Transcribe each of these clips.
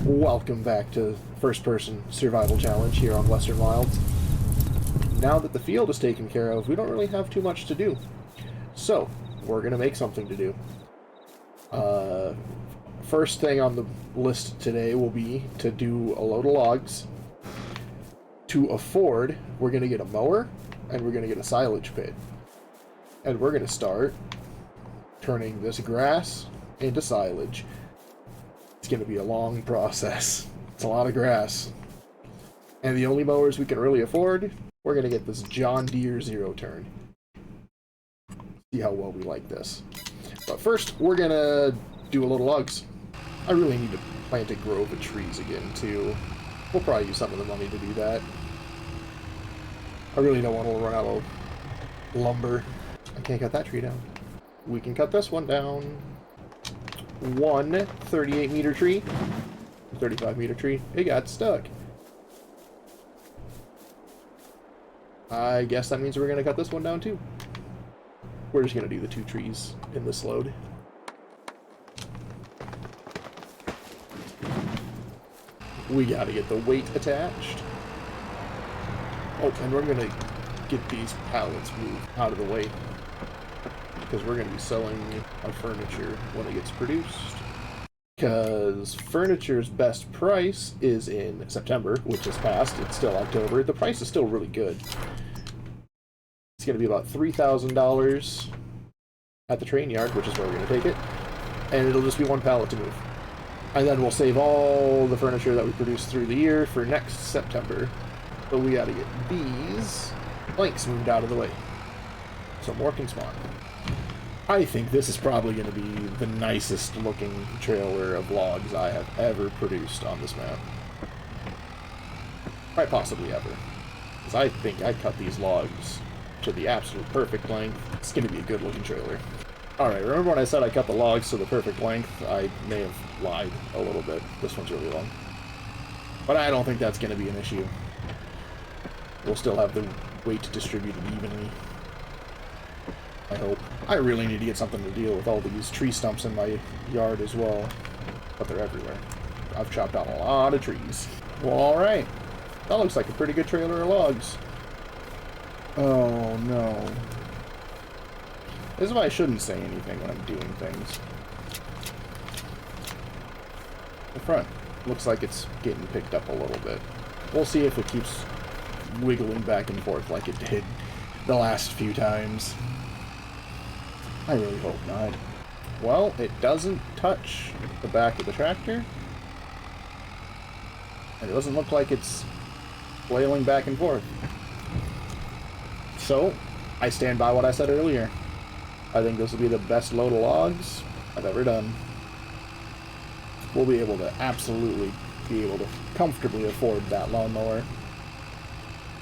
Welcome back to First Person Survival Challenge here on Western Wilds. Now that the field is taken care of, we don't really have too much to do. So, we're going to make something to do. First thing on the list today will be to do a load of logs. To afford, we're going to get a mower, and we're going to get a silage pit. And we're going to start turning this grass into silage. It's going to be a long process. It's a lot of grass. And the only mowers we can really afford, we're going to get this John Deere zero turn. See how well we like this. But first, we're going to do a little logs. I really need to plant a grove of trees again, too. We'll probably use some of the money to do that. I really don't want to run out of lumber. I can't cut that tree down. We can cut this one down. One 38-meter tree, 35-meter tree. It got stuck. I guess that means we're going to cut this one down too. We're just going to do the two trees in this load. We got to get the weight attached. Oh, and we're going to get these pallets moved out of the way, because we're going to be selling our furniture when it gets produced. Because furniture's best price is in September, which is past. It's still October. The price is still really good. It's going to be about $3,000 at the train yard, which is where we're going to take it. And it'll just be one pallet to move. And then we'll save all the furniture that we produce through the year for next September. But we got to get these planks moved out of the way so more can spawn. I think this is probably going to be the nicest looking trailer of logs I have ever produced on this map. Quite possibly ever. Because I think I cut these logs to the absolute perfect length. It's going to be a good looking trailer. Alright, remember when I said I cut the logs to the perfect length? I may have lied a little bit. This one's really long. But I don't think that's going to be an issue. We'll still have the weight distributed evenly. I hope. I really need to get something to deal with all these tree stumps in my yard as well. But they're everywhere. I've chopped down a lot of trees. Well, alright. That looks like a pretty good trailer of logs. Oh, no. This is why I shouldn't say anything when I'm doing things. The front looks like it's getting picked up a little bit. We'll see if it keeps wiggling back and forth like it did the last few times. I really hope not. Well, it doesn't touch the back of the tractor. And it doesn't look like it's flailing back and forth. So, I stand by what I said earlier. I think this will be the best load of logs I've ever done. We'll be able to absolutely be able to comfortably afford that lawnmower.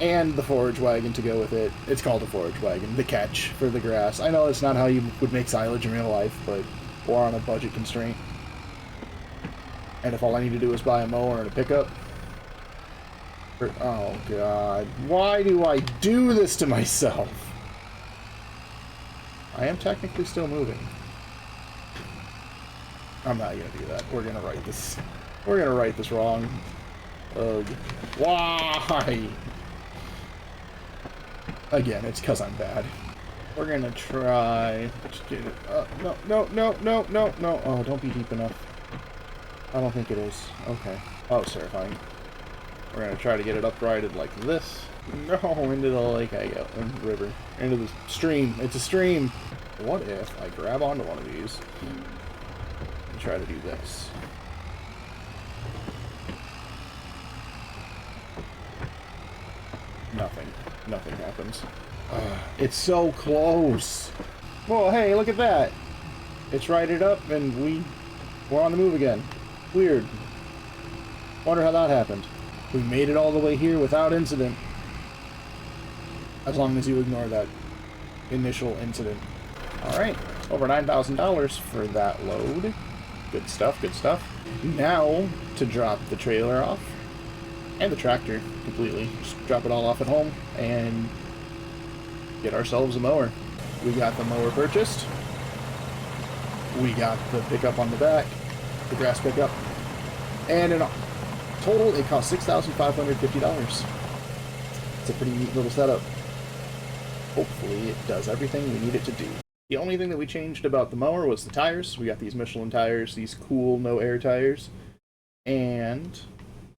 And the forage wagon to go with it. It's called a forage wagon. The catch for the grass. I know it's not how you would make silage in real life, but we're on a budget constraint. And if all I need to do is buy a mower and a pickup... Oh, God. Why do I do this to myself? I am technically still moving. I'm not going to do that. We're going to write this. We're going to write this wrong. Ugh. Why? Again, it's because I'm bad. We're going to try to get it up. No, no, no, no, no, no. Oh, don't be deep enough. I don't think it is. Okay. Oh, it's terrifying. We're going to try to get it uprighted like this. No, into the lake I go. Into the river. Into the stream. It's a stream. What if I grab onto one of these and try to do this? Nothing. Nothing happens. It's so close. Well, hey, look at that. It's righted up and we're on the move again. Weird. Wonder how that happened. We made it all the way here without incident. As long as you ignore that initial incident. Alright, over $9,000 for that load. Good stuff, good stuff. Now, to drop the trailer off. And the tractor, completely. Just drop it all off at home, and get ourselves a mower. We got the mower purchased. We got the pickup on the back. The grass pickup. And in total, it cost $6,550. It's a pretty neat little setup. Hopefully, it does everything we need it to do. The only thing that we changed about the mower was the tires. We got these Michelin tires, these cool no-air tires. And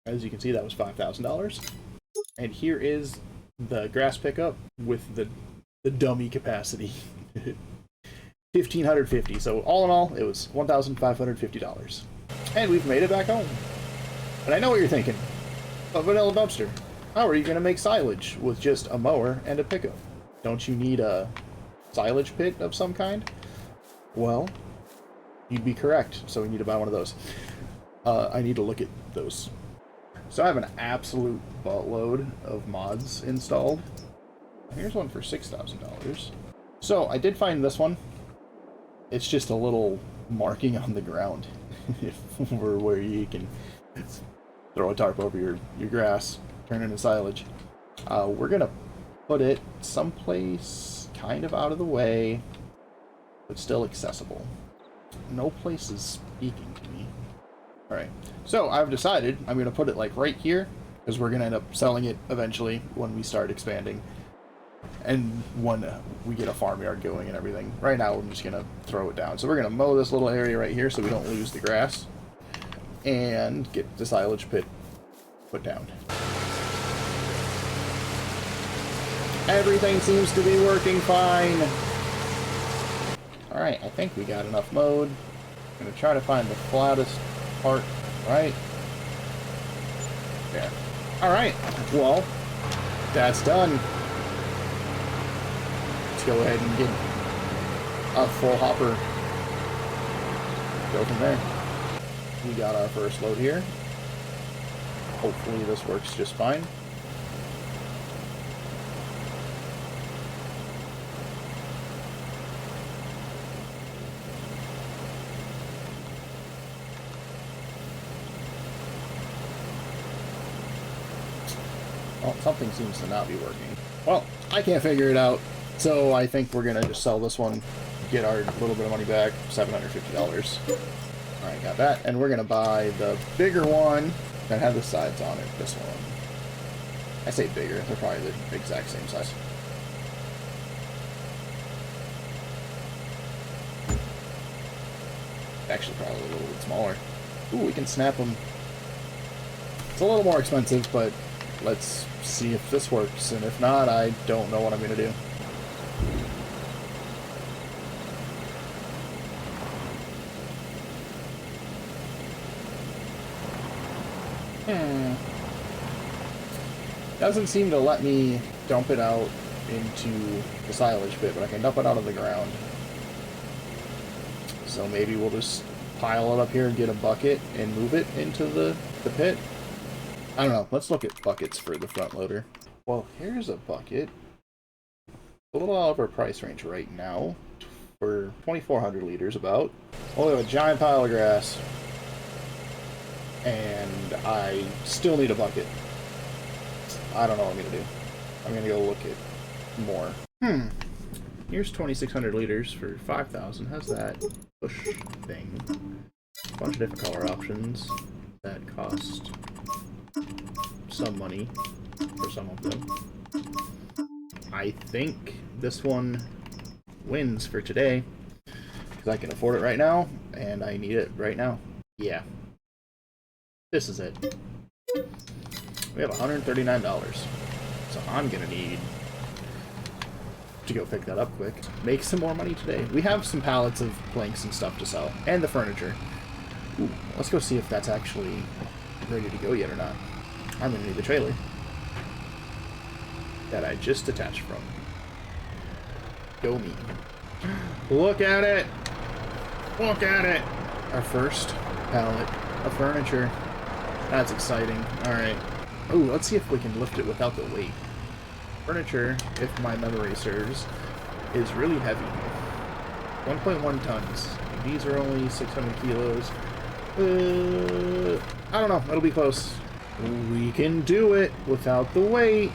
as you can see, that was $5,000. And here is the grass pickup with the dummy capacity. $1,550. So all in all, it was $1,550. And we've made it back home. And I know what you're thinking. A vanilla dumpster. How are you going to make silage with just a mower and a pickup? Don't you need a silage pit of some kind? Well, you'd be correct. So we need to buy one of those. I need to look at those. So I have an absolute buttload of mods installed. Here's one for $6,000. So I did find this one. It's just a little marking on the ground for where you can throw a tarp over your grass, turn into silage. We're gonna put it someplace kind of out of the way, but still accessible. No place is speaking to me. Alright, so I've decided I'm gonna put it like right here, because we're gonna end up selling it eventually when we start expanding. And when we get a farmyard going and everything. Right now, we're just going to throw it down. So we're going to mow this little area right here so we don't lose the grass. And get the silage pit put down. Everything seems to be working fine. Alright, I think we got enough mowed. I'm going to try to find the flattest part, right? There. Alright, well, that's done. Let's go ahead and get a full hopper. Go from there. We got our first load here. Hopefully this works just fine. Well, something seems to not be working. Well, I can't figure it out. So I think we're gonna just sell this one, get our little bit of money back, $750. Alright, got that. And we're gonna buy the bigger one that had the sides on it, this one. I say bigger, they're probably the exact same size. Actually, probably a little bit smaller. Ooh, we can snap them. It's a little more expensive, but let's see if this works. And if not, I don't know what I'm gonna do. Doesn't seem to let me dump it out into the silage pit, but I can dump it out of the ground. So maybe we'll just pile it up here and get a bucket and move it into the pit. I don't know. Let's look at buckets for the front loader. Well, here's a bucket. A little out of our price range right now for 2,400 liters about. Oh, we have a giant pile of grass. And I still need a bucket. I don't know what I'm going to do. I'm going to go look at more. Here's 2,600 liters for 5,000. How's that push thing? A bunch of different color options that cost some money for some of them. I think this one wins for today because I can afford it right now and I need it right now. Yeah. This is it. We have $139. So I'm gonna need to go pick that up quick. Make some more money today. We have some pallets of planks and stuff to sell. And the furniture. Ooh, let's go see if that's actually ready to go yet or not. I'm gonna need the trailer that I just detached from. Go me. Look at it! Look at it! Our first pallet of furniture. That's exciting. Alright. Ooh, let's see if we can lift it without the weight. Furniture, if my memory serves, is really heavy. 1.1 tons. These are only 600 kilos. I don't know. It'll be close. We can do it without the weight.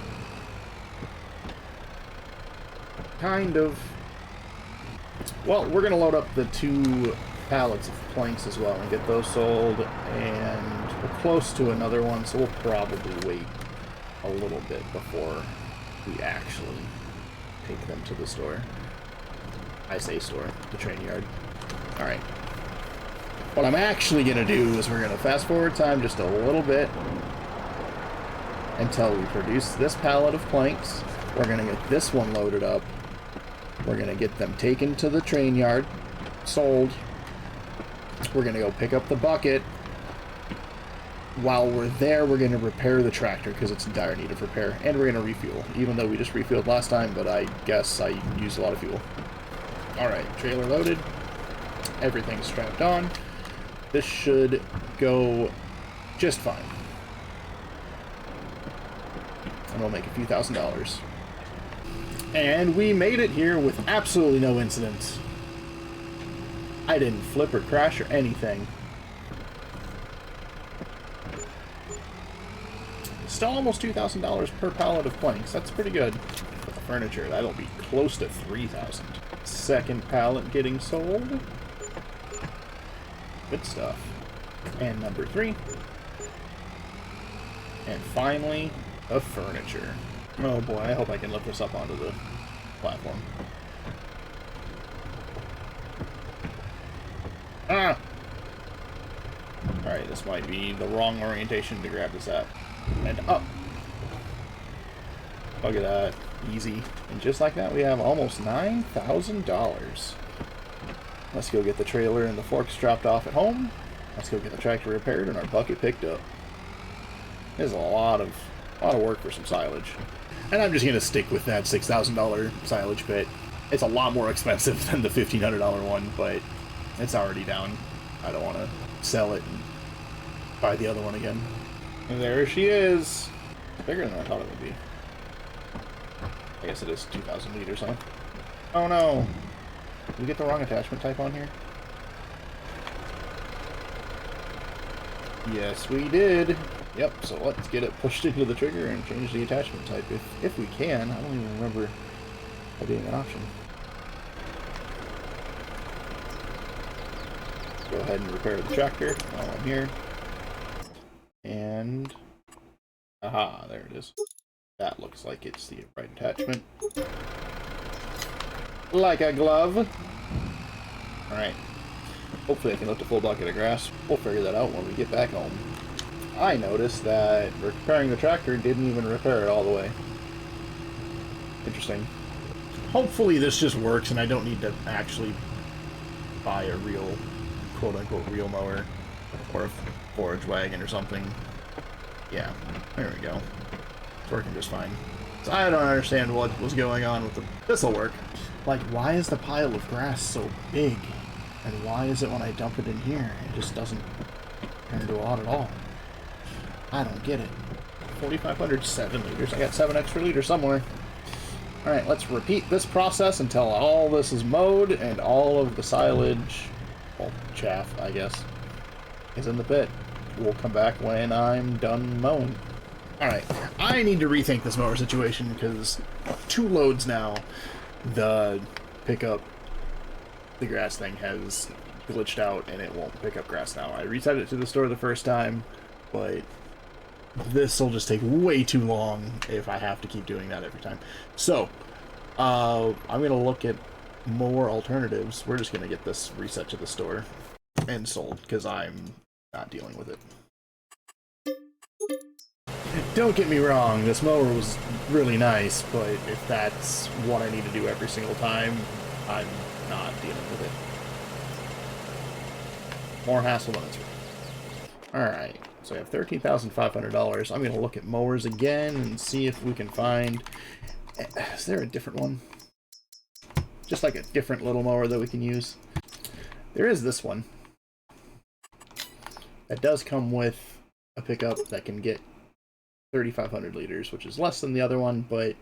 Kind of. Well, we're going to load up the 2 pallets of planks as well and get those sold, and we'll close to another one, so we'll probably wait a little bit before we actually take them to the store. I say store, the train yard. Alright. What I'm actually going to do is we're going to fast forward time just a little bit until we produce this pallet of planks. We're going to get this one loaded up. We're going to get them taken to the train yard, sold. We're going to go pick up the bucket. While we're there, we're going to repair the tractor because it's in dire need of repair. And we're going to refuel, even though we just refueled last time, but I guess I used a lot of fuel. Alright, trailer loaded. Everything's strapped on. This should go just fine. And we'll make a few $1,000s. And we made it here with absolutely no incidents. I didn't flip or crash or anything. Still almost $2,000 per pallet of planks. That's pretty good. For the furniture, that'll be close to $3,000. Second pallet getting sold. Good stuff. And number 3. And finally, the furniture. Oh boy, I hope I can lift this up onto the platform. Ah! Alright, this might be the wrong orientation to grab this at. And up! Look at that. Easy. And just like that, we have almost $9,000. Let's go get the trailer and the forks dropped off at home. Let's go get the tractor repaired and our bucket picked up. There's a lot of work for some silage. And I'm just going to stick with that $6,000 silage pit. It's a lot more expensive than the $1,500 one, but it's already down. I don't want to sell it and buy the other one again. And there she is. Bigger than I thought it would be. I guess it is 2,000 liters, huh? Oh no! Did we get the wrong attachment type on here? Yes, we did. Yep, so let's get it pushed into the trigger and change the attachment type if we can. I don't even remember that being an option. Go ahead and repair the tractor while I'm here. And aha, there it is. That looks like it's the right attachment. Like a glove. Alright. Hopefully I can lift a full bucket of grass. We'll figure that out when we get back home. I noticed that repairing the tractor didn't even repair it all the way. Interesting. Hopefully this just works and I don't need to actually buy a real, quote-unquote, real mower. Or a forage wagon or something. Yeah, there we go. It's working just fine. So I don't understand what was going on with the... This'll work. Like, why is the pile of grass so big? And why is it when I dump it in here, it just doesn't turn into a lot at all? I don't get it. 4,500, 7 liters. I got 7 extra liters somewhere. Alright, let's repeat this process until all this is mowed and all of the silage, well, chaff, I guess, is in the pit. We'll come back when I'm done mowing. Alright, I need to rethink this mower situation because 2 loads now, the pickup, the grass thing has glitched out and it won't pick up grass now. I reset it to the store the first time, but this will just take way too long if I have to keep doing that every time. So, I'm going to look at more alternatives. We're just going to get this reset to the store and sold because I'm not dealing with it. Don't get me wrong, this mower was really nice, but if that's what I need to do every single time, I'm not dealing with it. More hassle than it's worth. Alright, so I have $13,500. I'm going to look at mowers again and see if we can find... Is there a different one? Just like a different little mower that we can use. There is this one. That does come with a pickup that can get 3,500 liters, which is less than the other one, but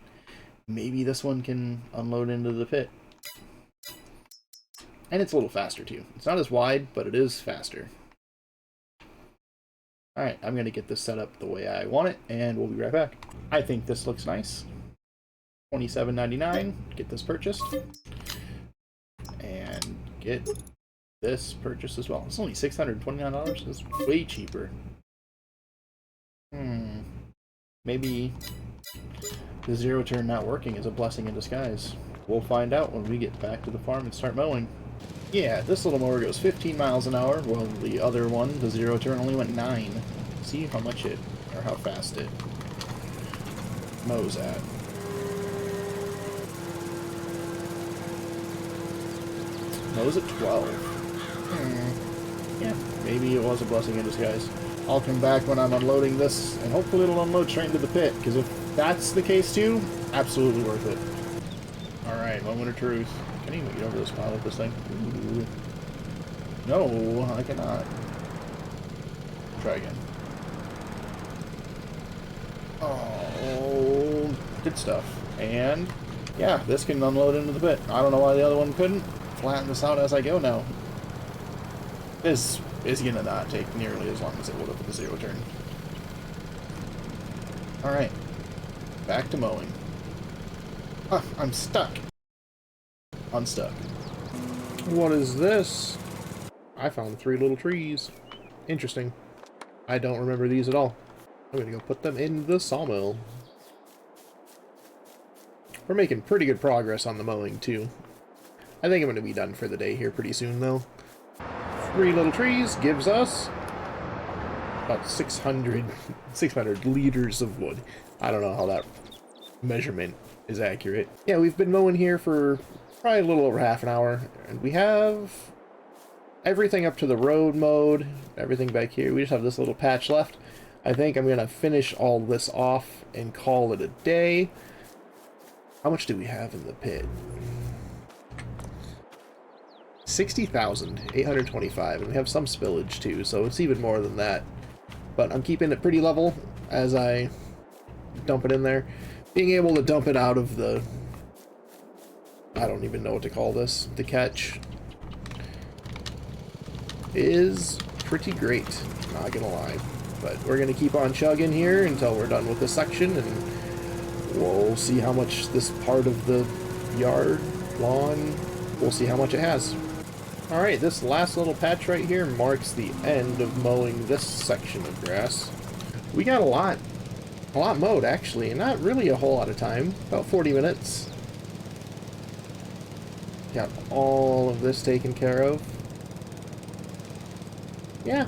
maybe this one can unload into the pit. And it's a little faster too. It's not as wide, but it is faster. Alright, I'm going to get this set up the way I want it, and we'll be right back. I think this looks nice. $27.99. Get this purchased. And get this purchased as well. It's only $629. It's way cheaper. Maybe the zero turn not working is a blessing in disguise. We'll find out when we get back to the farm and start mowing. Yeah, this little mower goes 15 miles an hour, while the other one, the zero turn, only went 9. See how much it, or how fast it mows at. Mows at 12. Yeah, maybe it was a blessing in disguise. I'll come back when I'm unloading this, and hopefully it'll unload straight into the pit, because if that's the case too, absolutely worth it. Alright, moment of truth. Can I even get over this pile with this thing? Ooh. No, I cannot. Try again. Oh, good stuff. And, yeah, this can unload into the pit. I don't know why the other one couldn't. Flatten this out as I go now. This is gonna not take nearly as long as it would have with the zero turn. Alright. Back to mowing. Ah, I'm stuck. Unstuck. What is this? I found 3 little trees. Interesting. I don't remember these at all. I'm gonna go put them in the sawmill. We're making pretty good progress on the mowing, too. I think I'm gonna be done for the day here pretty soon, though. 3 little trees gives us about 600 liters of wood. I don't know how that measurement is accurate. Yeah, we've been mowing here for probably a little over half an hour, and we have everything up to the road mowed, everything back here. We just have this little patch left. I think I'm gonna finish all this off and call it a day. How much do we have in the pit? 60,825, and we have some spillage too, so it's even more than that. But I'm keeping it pretty level as I dump it in there. Being able to dump it out of the... I don't even know what to call this. The catch is pretty great, not gonna lie. But we're gonna keep on chugging here until we're done with this section, and we'll see how much this part of the yard, lawn, we'll see how much it has. Alright, this last little patch right here marks the end of mowing this section of grass. We got a lot mowed actually, and not really a whole lot of time, about 40 minutes. Got all of this taken care of. Yeah,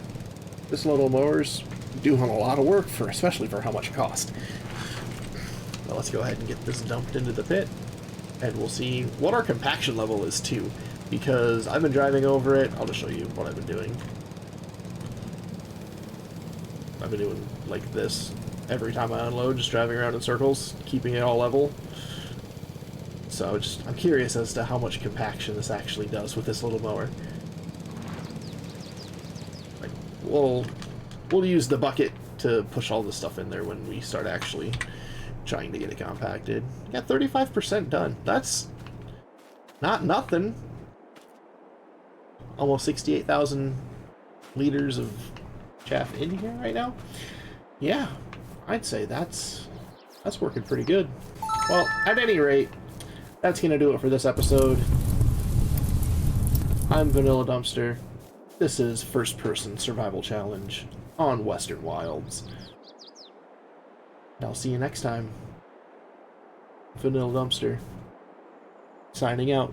this little mower's doing a lot of work, especially for how much it cost. Now let's go ahead and get this dumped into the pit, and we'll see what our compaction level is too, because I've been driving over it. I'll just show you what I've been doing. I've been doing like this every time I unload, just driving around in circles, keeping it all level. So I'm curious as to how much compaction this actually does with this little mower. Like, we'll use the bucket to push all this stuff in there when we start actually trying to get it compacted. Got 35% done. That's not nothing. Almost 68,000 liters of chaff in here right now. Yeah, I'd say that's working pretty good. Well, at any rate, that's gonna do it for this episode. I'm Vanilla Dumpster. This is First Person Survival Challenge on Western Wilds. I'll see you next time. Vanilla Dumpster signing out.